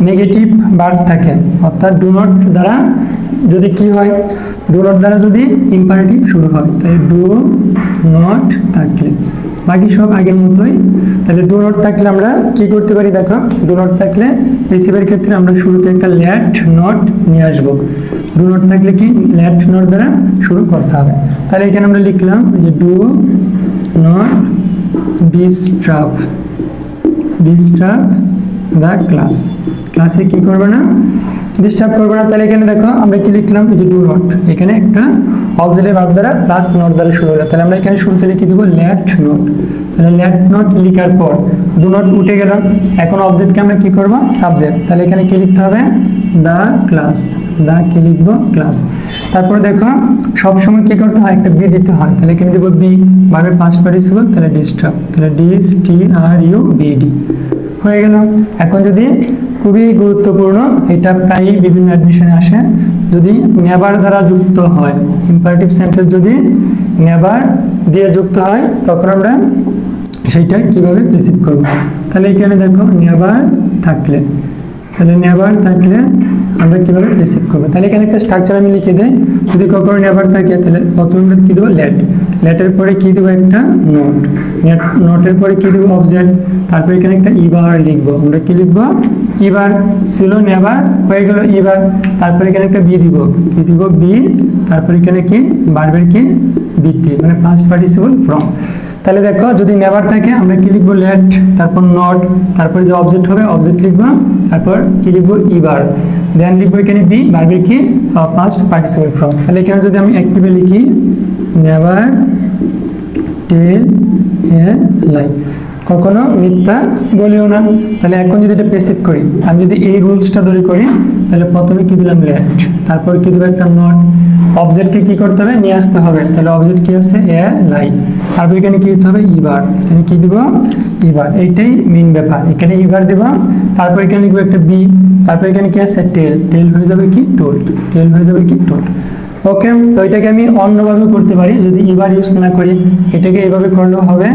নেগেটিভ ভার্ব থাকে, অর্থাৎ ডু নট দ্বারা যদি কি হয়, ডু নট দ্বারা যদি ইম্পারেটিভ শুরু হয়, তাহলে ডু নট থাকলে, বাকি সব আগের মতোই। তাহলে ডু নট থাকলে আমরা কি করতে পারি, দেখো ডু নট থাকলে প্যাসিভের ক্ষেত্রে আমরা শুরুতে একটা লেট নট নিয়ে আসবো। ডু নট থাকলে কি লেট নট দ্বারা শুরু করতে হবে। তাহলে এখানে আমরা লিখলাম যে do not disturb the class, ক্লাসে কি করবে না, ডিস্টার্ব করবে না। তাহলে এখানে দেখো আমরা কি লিখলাম, এই যে ডু নট, এখানে একটা অক্সিলারি ভার্ব দ্বারা প্লাস নট দ্বারা শুরু হলো, তাহলে আমরা এখানে শুরুতে লিখে দিব লেট নট। তাহলে লেট নট লিখার পর ডু নট উঠে গেল, এখন অবজেক্টকে আমরা কি করব, সাবজেক্ট, তাহলে এখানে কি লিখতে হবে, দা ক্লাস, দা কি লিখবো, ক্লাস। তারপর দেখো সবসময় কি করতে হয়, একটা বি দিতে হয়, তাহলে এখানে দেবো বি, ভার্বের পাস্ট পার্টিসিপল, তাহলে ডিস্টার্ব, তাহলে DISTRUBD হয়ে গেল। এখন যদি খুবই গুরুত্বপূর্ণ, এটা প্রায় বিভিন্ন অ্যাডমিশনে আসে, যদি নেভার দ্বারা যুক্ত হয়, ইম্পারেটিভ সেন্টেন্স যদি নেভার দিয়ে যুক্ত হয়, তখন আমরা সেইটা কিভাবে প্যাসিভ করব। তাহলে এখানে দেখো নেভার থাকলে, তাহলে নেভার থাকলে আমরা কিভাবে প্যাসিভ করব। তাহলে এখানে একটা স্ট্রাকচার আমি লিখে দেই, যদি কখনো নেভার থাকে তাহলে প্রথমে আমরা কি দেবো, লেট, লেটের পরে কি দেবো, একটা নোট, নোটের পরে কি দেবো, অবজেক্ট, তারপর এখানে একটা ইবার লিখবো, আমরা কি লিখবো, ইবার, ছিল নেভার হয়ে গেল ইবার, তারপরে এখানে একটা বি দিব, কি দিব, বি, তারপর এখানে কি ভার্বের কি বৃত্তি, মানে পাস্ট পার্টিসিপল ফ্রম। তাহলে দেখো যদি নেভার থাকে আমরা কি লিখবো, লেট, তারপর নট, তারপর যে অবজেক্ট হবে অবজেক্ট লিখবো, তারপর কি লিখবো, ইবার, দেন লিখবো এখানে বি, ভার্বের কি পাস্ট পার্টিসিপল ফ্রম। তাহলে এখানে যদি আমি অ্যাক্টিভে লিখি নেভার টেল এ লাই, কখনো মিথ্যা বলিও না। তাহলে এখন যদি এটা প্যাসিভ করি, আমি যদি এই রুলসটা ধরে করি, তাহলে প্রথমে কি দিলাম, লেট, তারপর কি দেবো, একটা নট, অবজেক্টকে কি করতে হবে, নিয়ে আসতে হবে, তাহলে অবজেক্ট কি আছে, এ লাই, তারপর এখানে কি দিতে হবে, ইবার, এখানে কি দিব, ইবার, এইটাই মেইন ব্যাপার, এখানে ইবার দেব, তারপর এখানে লিখবো একটা বি, তারপর এখানে কি আছে, টেল, টেল হয়ে যাবে কি, টোল্ড, টেল হয়ে যাবে কি, টোল্ড। ওকে, তো এটাকে আমি অন্যভাবে করতে পারি, যদি ইবার ইউজ না করি, এটাকে এইভাবে করলেও হবে,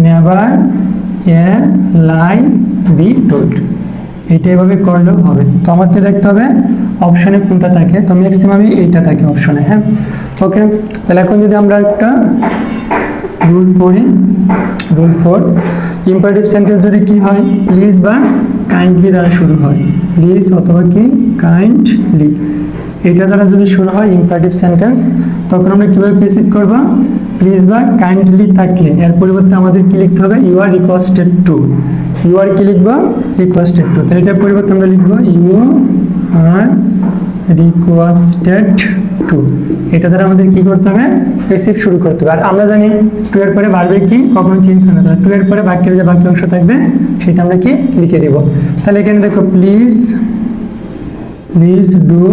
never a lie be told, এটা এভাবে করলেও হবে। তো আমাকে দেখতে হবে অপশনে কোনটা থাকে, তো ম্যাক্সিমামই এইটা থাকে অপশনে। হ্যাঁ, ওকে, তাহলে এখন যদি আমরা একটা রুল পড়ি, রুল 4, ইম্পারেটিভ সেন্টেন্স যদি কি হয়, প্লিজ বা কাইন্ডলি দ্বারা শুরু হয়, প্লিজ অথবা কি কাইন্ডলি, এটা দ্বারা যদি শুরু হয় ইম্পারেটিভ সেন্টেন্স, তখন আমরা কিভাবে প্যাসিভ করব, প্লিজ বা কাইন্ডলি থাকলে এর পরিবর্তে আমাদের কি লিখতে হবে, you are requested to, you are কি লিখবো, রিকোয়েস্টেড টু, তাহলে এটার পরিবর্তে আমরা লিখবো ইউ আর রিকোয়েস্টেড টু, এটা দ্বারা আমাদের কি করতে হবে, প্যাসিভ শুরু করতে হবে। আর আমরা জানি টু এর পরে ভার্বের কি কখনো চেঞ্জ হয় না, তাহলে টু এর পরে বাক্যের যে বাকি অংশ থাকবে সেটা আমরা কি লিখে দিব। তাহলে এখানে দেখো please, please do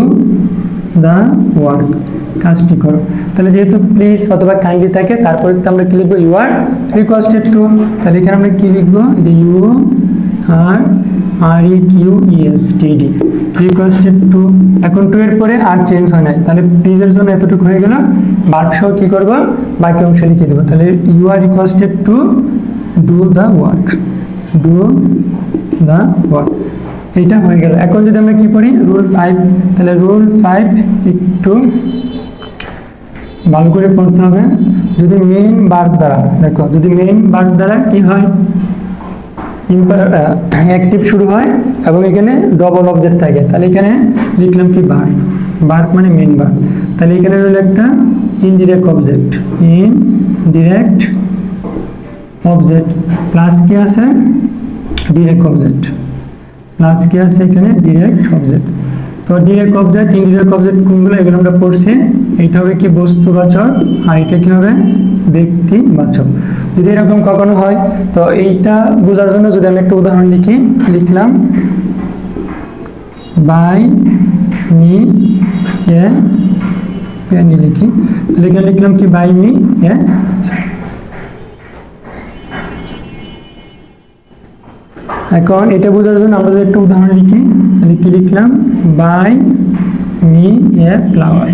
the work, কাজটি করো, তাহলে যেহেতু প্লিজ অথবা কাইন্ডলি থাকে, তারপরে তো আমরা কি লিখবো, ইউ আর রিকোয়েস্টেড টু, তাহলে এখানে আমরা কি লিখবো, যে you are REQUESTED, requested to. এখন টু এর পরে আর চেঞ্জ হয় নাই, তাহলে প্লিজের জন্য এতটুকু হয়ে গেল, ভার্ব সহ কি করব, বাকি অংশ লিখে দেবো, তাহলে you are requested to do the work, do the work, এটা হয়ে গেল। এখন যদি আমরা কি করি, রুল 5, তাহলে রুল 5 একটু ভালো করে পড়তে হবে। যদি মেইন ভার্ব দ্বারা, দেখো যদি মেইন ভার্ব দ্বারা কি হয়, অ্যাক্টিভ শুরু হয় এবং এখানে ডবল অবজেক্ট থাকে, তাহলে এখানে লিখলাম কি ভার্ব, ভার্ব মানে মেইন ভার্ব, তাহলে এখানে রইল একটা indirect object, indirect object, plus কি আছে, ডিরেক্ট অবজেক্ট, প্লাস কি আছে এখানে, ডিরেক্ট অবজেক্ট। তো ডিরেক্ট অবজেক্ট, ইনডিরেক্ট অবজেক্ট কোনগুলো, এগুলো আমরা পড়ছি, এইটা হবে কি বস্তুবাচক, আর এটা কি হবে ব্যক্তিবাচক। যদি এরকম কখনো হয়, তো এইটা বোঝার জন্য যদি আমি একটা উদাহরণ লিখি, লিখলাম বাই মি এ পেনি, লিখি, তাহলে এখানে লিখলাম কি বাই মি এ, এখন এটা বোঝার জন্য আমরা যদি একটা উদাহরণ লিখি, তাহলে কি লিখলাম, by me a flower,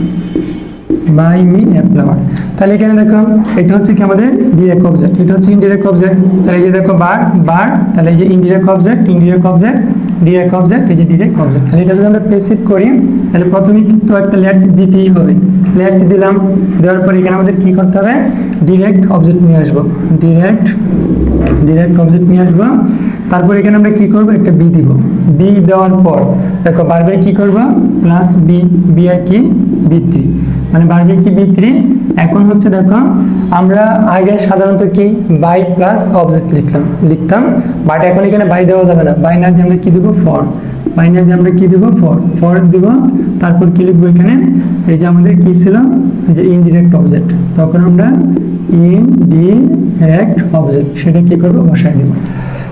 by me a flower. তাহলে এখানে দেখো এটা হচ্ছে কি আমাদের ডিরেক্ট অবজেক্ট, এটা হচ্ছে ইনডিরেক্ট অবজেক্ট, তাহলে এই যে দেখো বার বার, তাহলে এই যে indirect object, indirect object, direct object, এই যে ডিরেক্ট অবজেক্ট। তাহলে এটা যদি আমরা প্যাসিভ করি, তাহলে প্রথমেই তো একটা লেট দিতেই হবে, লেট দিলাম, দেওয়ার পর এখানে আমাদের কি করতে হবে, ডিরেক্ট অবজেক্ট নিয়ে আসবো, ডিরেক্ট অবজেক্ট নিয়ে আসবো, তারপর এখানে আমরা কি করব, একটা বি দিব, বি দেওয়ার পর দেখো ভার্বের কি করব, প্লাস বি, বি আর কি বৃদ্ধি, মানে ভার্বের কি বৃদ্ধি। এখন হচ্ছে দেখো আমরা আগে সাধারণত কি বাই প্লাস অবজেক্ট লিখতাম, বাট এখন এখানে বাই দেওয়া যাবে না, বাই না দিয়ে আমরা কি দেবো, ফর, বাই না দিয়ে আমরা কি দেব ফর দেব, তারপর কি লিখবো এখানে, এই যে আমাদের কি ছিল যে ইনডিরেক্ট অবজেক্ট, তখন আমরা ইনডিরেক্ট অবজেক্ট সেটা কি করব বসাই দেব।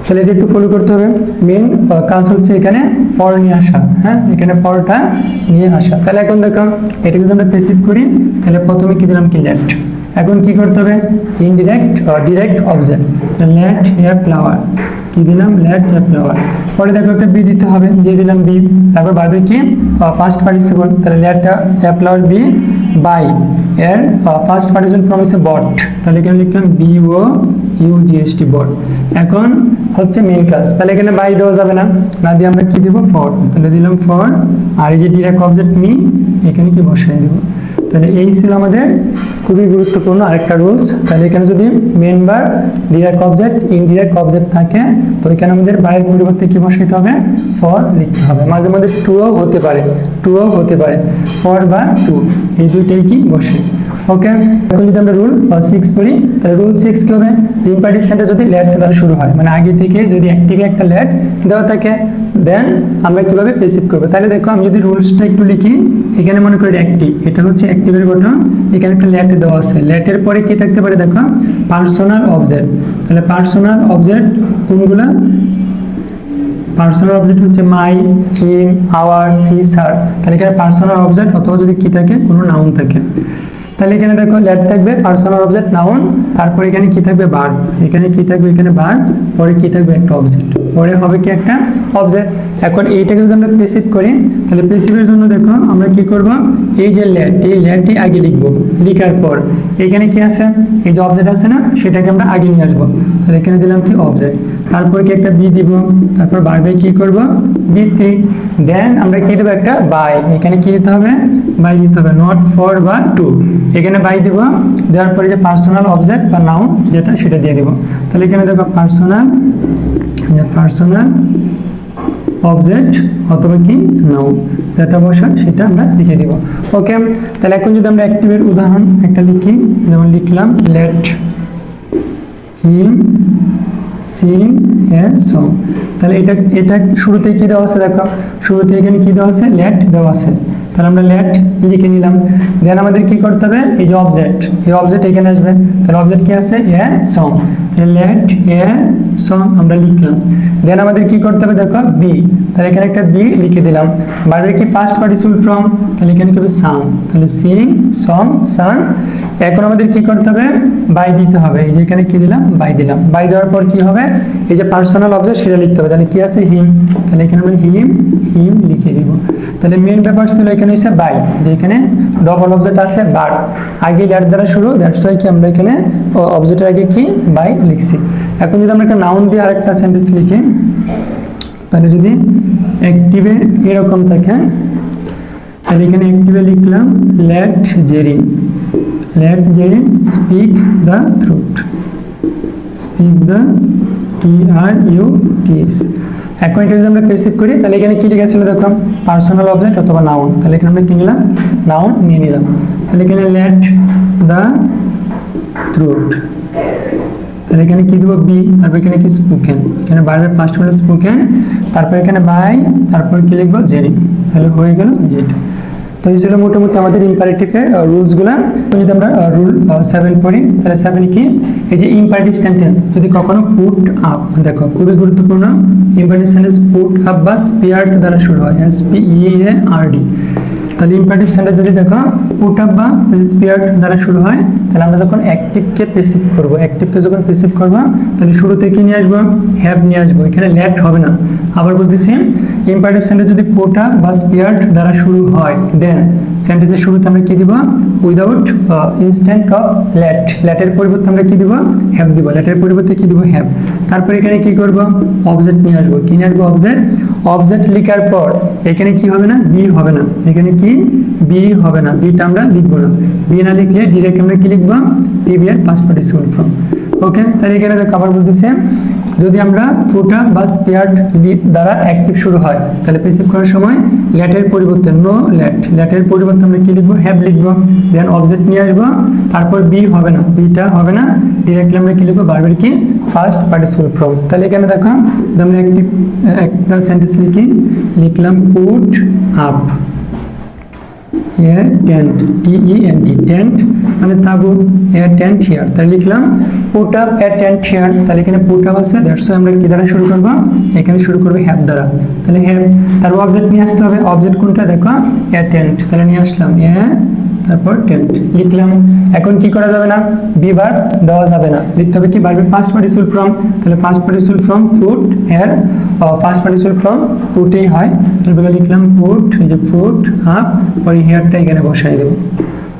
তাহলে এটা একটু ফলো করতে হবে। মেইন কাজ হচ্ছে এখানে ফর নিয়ে আসা, হ্যাঁ এখানে ফরটা নিয়ে আসা। তাহলে এখন দেখো এটা যদি আমরা প্যাসিভ করি তাহলে প্রথমে কি দিলাম কি লেট, এখন কি করতে হবে indirect direct object let a flower, কি দিলাম লেট এ ফ্লাওয়ার, পরে দেখো একটা বি দিতে হবে, দিয়ে দিলাম বি, তারপর বারবে কি ফার্স্ট পার্টিসিপল, তাহলে let a flower be by এর ফার্স্ট পার্টিসিপল ফর্ম হচ্ছে বট, তাহলে এখানে লিখলাম B O U G H T bought. এখন হচ্ছে মেইন ক্লাস, তাহলে এখানে বাই দেওয়া যাবে না, না দিয়ে আমরা কি দেব ফর, তাহলে দিলাম ফর, আর এই যে ডিরেক্ট অবজেক্ট মি এখানে কি বসাই দেব। তাহলে এই ছিল আমাদের খুবই গুরুত্বপূর্ণ আরেকটা রুলস। তাহলে এখানে যদি মেইন বার ডিরেক্ট অবজেক্ট ইনডিরেক্ট অবজেক্ট থাকে তো এখানে আমাদের বাইরের পরিবর্তে কি বসাইতে হবে ফর লিখতে হবে, মাঝে মধ্যে টুও হতে পারে ফর বা টু এই দুইটাই কি বসে। ওকে, এখন যদি আমরা রুল 6 পড়ি তাহলে রুল 6 কি হবে, যে ইম্পারেটিভ সেন্টেন্স যদি লেট দ্বারা শুরু হয়, মানে আগে থেকে যদি অ্যাক্টিভে একটা লেট দেওয়া থাকে দেন আমরা কিভাবে প্যাসিভ করব। তাহলে দেখো আমি যদি রুলসটা একটু লিখি, এখানে মনে করি অ্যাক্টিভ, এটা হচ্ছে অ্যাক্টিভের গঠন, এখানে একটা লেট দেওয়া আছে, লেটের পরে কি থাকতে পারে দেখো পার্সোনাল অবজেক্ট, তাহলে পার্সোনাল অবজেক্ট কোনগুলা, পার্সোনাল অবজেক্ট হচ্ছে মাই, হিম, আওয়ার, হিজ, হার, তাহলে এখানে পার্সোনাল অবজেক্ট অথবা যদি কি থাকে কোনো নাউন থাকে, তাহলে এখানে দেখো লেট থাকবে পার্সোনাল অবজেক্ট নাউন, তারপর এখানে কি থাকবে ভার্ব, এখানে কি থাকবে এখানে ভার্ব, পরে কি থাকবে একটা অবজেক্ট, পরে হবে কি একটা অবজেক্ট। এখন এইটাকে যদি আমরা প্যাসিভ করি তাহলে প্যাসিভের জন্য দেখো আমরা কি করব, এই যে লেট এই লেটটি আগে লিখব, লিখার পর এখানে কি আছে এই যে অবজেক্ট আছে না সেটাকে আমরা আগে নিয়ে আসবো, তাহলে এখানে দিলাম কি অবজেক্ট, তারপর কি একটা বি দিব, তারপর ভার্বে কি করব বি3, দেন আমরা কি দেব একটা বাই, এখানে কি দিতে হবে বাই দিতে হবে, নট ফর বা টু, এখানে বাই দিব, দেওয়ার পরে যে পার্সোনাল অবজেক্ট বা নাউন যেটা সেটা দিয়ে দিব, তাহলে এখানে দেখো পার্সোনাল অবজেক্ট অথবা কি নাউন যেটা বসা সেটা আমরা লিখে দিব। ওকে, তাহলে এখন যদি আমরা অ্যাক্টিভের উদাহরণ একটা লিখি, যেমন লিখলাম let him Singh a song, তাহলে এটা শুরুতে কি দেওয়া আছে দেখো, শুরুতে এখানে কি দেওয়া আছে লেট দেওয়া আছে, তাহলে আমরা লেট লিখে নিলাম, দেন আমাদের কি করতে হবে এই যে অবজেক্ট, এই অবজেক্ট এখানে আসবে, তাহলে অবজেক্ট কি আছে a song, let a song আমরা লিখলাম, দেন আমাদের কি করতে হবে দেখো বি, তাহলে এখানে একটা বি লিখে দিলাম, বারবার কি ফার্স্ট পার্টিসিপল ফ্রম, তাহলে এখানে কি হবে সাং, তাহলে সিং সং সাং। এখন আমাদের কি করতে হবে বাই দিতে হবে, এই যে এখানে কি দিলাম বাই দিলাম, বাই দেওয়ার পর কি হবে এই যে পার্সোনাল অবজেক্ট সেটা লিখতে হবে, তাহলে কি আছে হিম, তাহলে এখানে আমরা হিম লিখে দিব। তাহলে মেইন ব্যাপার ছিল এখানে হচ্ছে বাই, যে এখানে ডবল অবজেক্ট আছে বার, আগে লেট দ্বারা শুরু, দ্যাটস ওয়াই কি আমরা এখানে অবজেক্টের আগে কি বাই লিখছি। এখন যদি আমরা একটা নাউন দিয়ে আরেকটা সেন্টেন্স লিখি, তাহলে যদি অ্যাক্টিভে এরকম থাকে তাহলে এখানে অ্যাক্টিভে লিখলাম let Jerin speak the truth, speak the TRUTH। এখন এটা যদি আমরা প্যাসিভ করি তাহলে এখানে কি লিখেছিল দেখো পার্সোনাল অবজেক্ট অথবা নাউন, তাহলে এখানে আমরা কি নিলাম নাউন নিয়ে নিলাম, তাহলে এখানে লেট দ্য ট্রুথ, তাহলে এখানে কি দেবো বি, তারপর এখানে কি স্পোকেন, এখানে বারবার ফার্স্ট হলো স্পোকেন, তারপর এখানে বাই, তারপর কি লিখবো জেরি, তাহলে হয়ে গেল যেটা। তো এই ছিল মোটামুটি আমাদের ইম্পারেটিভের রুলসগুলো। যদি আমরা রুল 7 পড়ি তাহলে 7 কি, এই যে ইম্পারেটিভ সেন্টেন্স যদি কখনো পুট আপ, দেখো খুবই গুরুত্বপূর্ণ, ইম্পারেটিভ সেন্টেন্স পুট আপ বা স্পেয়ার্ড দ্বারা শুরু হয়, SPEARD, তাহলে ইম্পারেটিভ সেন্টেন্স যদি দেখো পুট আপ বা স্পেয়ার্ড দ্বারা শুরু হয় তাহলে আমরা যখন অ্যাক্টিভকে প্যাসিভ করব, অ্যাক্টিভকে যখন প্যাসিভ করব তাহলে শুরুতে কি নিয়ে আসবো হ্যাভ নিয়ে আসবো, এখানে লেট হবে না। আবার বলতেছি ইম্পারেটিভ সেন্টেন্স যদি পুট আপ বা স্পেয়ার্ড দ্বারা শুরু হয় দেন সেন্টেন্সের শুরুতে আমরা কি দিব উইদাউট ইনস্ট্যান্ট অফ লেটের পরিবর্তে আমরা কি দিব হ্যাভ দিব, লেটের পরিবর্তে কি দিব হ্যাভ, তারপর এখানে কি করব অবজেক্ট নিয়ে আসবো, কি নিয়ে আসবো অবজেক্ট লিখার পর এখানে কি হবে না বি হবে না, এখানে কি বি হবে না, বিটা আমরা লিখবো না, বি না লিখলে ডিরেক্ট আমরা কি লিখবো টিভি এর পাস্ট পার্টিসিপল ফর্ম। ওকে, তাহলে এখানে দেখো আবার বলতেছে যদি আমরা ফুটা বা স্পেয়ার্ড দ্বারা অ্যাক্টিভ শুরু হয় তাহলে প্যাসিভ করার সময় ল্যাটের পরিবর্তে নো ল্যাটের পরিবর্তে আমরা কি লিখবো, হ্যাভ লিখবো, দেন অবজেক্ট নিয়ে আসবো, তারপর বি হবে না, বিটা হবে না, ডিরেক্টলি আমরা কি লিখবো, ভার্বের কি ফার্স্ট পার্টিসিপল ফর্ম। তাহলে এখানে দেখো আমরা একটা সেন্টেন্স লিখলাম put up a tent, T-E-N-T, tent মানে তাঁবু, a tent here, তাহলে লিখলাম put up a tent here, তাহলে এখানে put up আছে, দ্যাটস ওয়াই আমরা কি দ্বারা শুরু করব, এখানে শুরু করব have দ্বারা, তাহলে have, তারপর অবজেক্ট নিয়ে আসতে হবে, অবজেক্ট কোনটা দেখো a tent, তাহলে নিয়ে আসলাম a, তারপর tent লিখলাম। এখন কি করা যাবে না, বি ভার্ব দেওয়া যাবে না, লিখতে হবে কি ভার্বের ফার্স্ট পার্টিসিপল ফর্ম, তাহলে ফার্স্ট পার্টিসিপল ফর্ম পুট এর ফার্স্ট পার্টিসিপল ফর্ম পুটেই হয়, তাহলে লিখলাম পুট, এই যে পুট আপ, পরে হিয়ারটা এখানে বসাই দেব।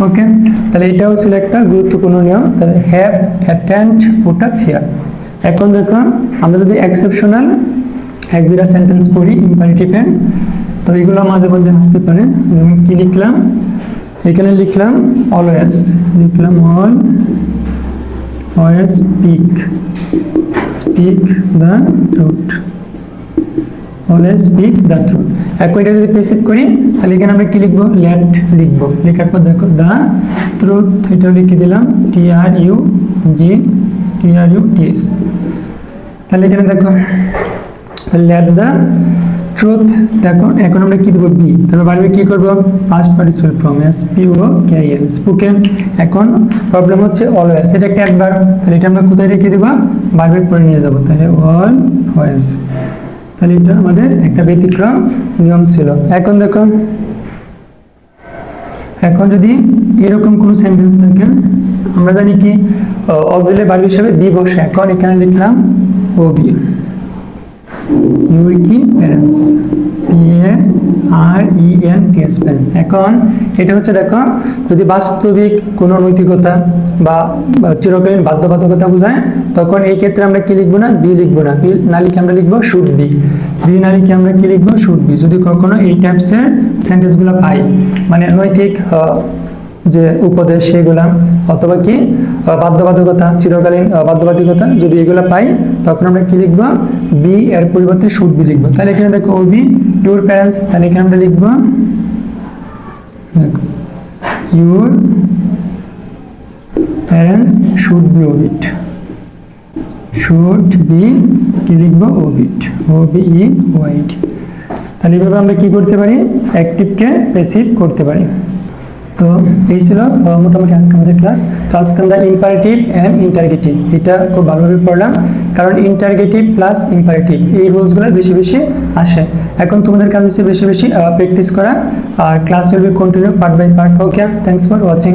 ওকে, তাহলে এটাও ছিল একটা গুরুত্বপূর্ণ নিয়ম, তাহলে have a tent put up here. এখন দেখো আমরা যদি এক্সেপশনাল এক দুইটা সেন্টেন্স পড়ি ইম্পারেটিভে, তো এগুলো মাঝে মধ্যে আসতে পারে। কি লিখলাম, এখানে লিখলাম অলওয়েজ, লিখলাম always speak the truth, always speak the truth. এখন এটা যদি প্যাসিভ করি তাহলে এখানে আমরা কি লিখবো, লেট লিখবো, লেখার পর দেখো দ্য ট্রুথ, এটাও লিখে দিলাম TRUTH, তাহলে এখানে দেখো লেট দ্য ট্রুথ, দেখো এখন আমরা কি দেবো বি, তাহলে ভার্বে কি করবো past participle form SPOKEN, spoken. এখন প্রবলেম হচ্ছে অলওয়েজ, এটা একটা অ্যাডভার্ব, তাহলে এটা আমরা কোথায় রেখে দেবো, ভার্বের পরে নিয়ে যাবো, তাহলে অলওয়েজ, তাহলে এটা আমাদের একটা ব্যতিক্রম নিয়ম ছিল। এখন দেখো, এখন যদি এরকম কোনো সেন্টেন্স থাকে, আমরা জানি কি অক্সিলারি ভার্ব হিসেবে বি বসে, এখন এখানে লিখলাম OB, ইউর কি প্যারেন্টস, PARENTS প্যারেন্টস। এখন এটা হচ্ছে দেখো যদি বাস্তবিক কোনো নৈতিকতা বা চিরকালীন বাধ্যবাধকতা বোঝায় তখন এই ক্ষেত্রে আমরা কি লিখবো না, বি লিখবো না, বি না লিখে আমরা লিখবো শুড বি, বি না লিখে আমরা কি লিখবো শুড বি। যদি কখনো এই টাইপসের সেন্টেন্সগুলো পাই, মানে নৈতিক যে উপদেশ সেগুলা, অথবা কি বাধ্যবাধকতা, চিরকালীন বাধ্যবাধকতা, যদি এগুলো পাই তখন আমরা কি লিখবো, বি এর পরিবর্তে শুড বি লিখবো। তাহলে এখানে দেখো OB ইউর প্যারেন্টস, তাহলে এখানে আমরা লিখবো your parents should be obeyed, should be কি লিখবো OBE. তাহলে এইভাবে আমরা কি করতে পারি, অ্যাক্টিভকে প্যাসিভ করতে পারি। তো এই ছিল মোটামুটি আজকে আমাদের ক্লাস। তো আজকে আমরা ইম্পারেটিভ অ্যান্ড ইন্টারগেটিভ এটা খুব ভালোভাবে পড়লাম, কারণ ইন্টারগেটিভ প্লাস ইম্পারেটিভ এই রুলসগুলো বেশি বেশি আসে। এখন তোমাদের কাজ হচ্ছে বেশি বেশি প্র্যাকটিস করা, আর class will be continue part by part. Okay, thanks for watching.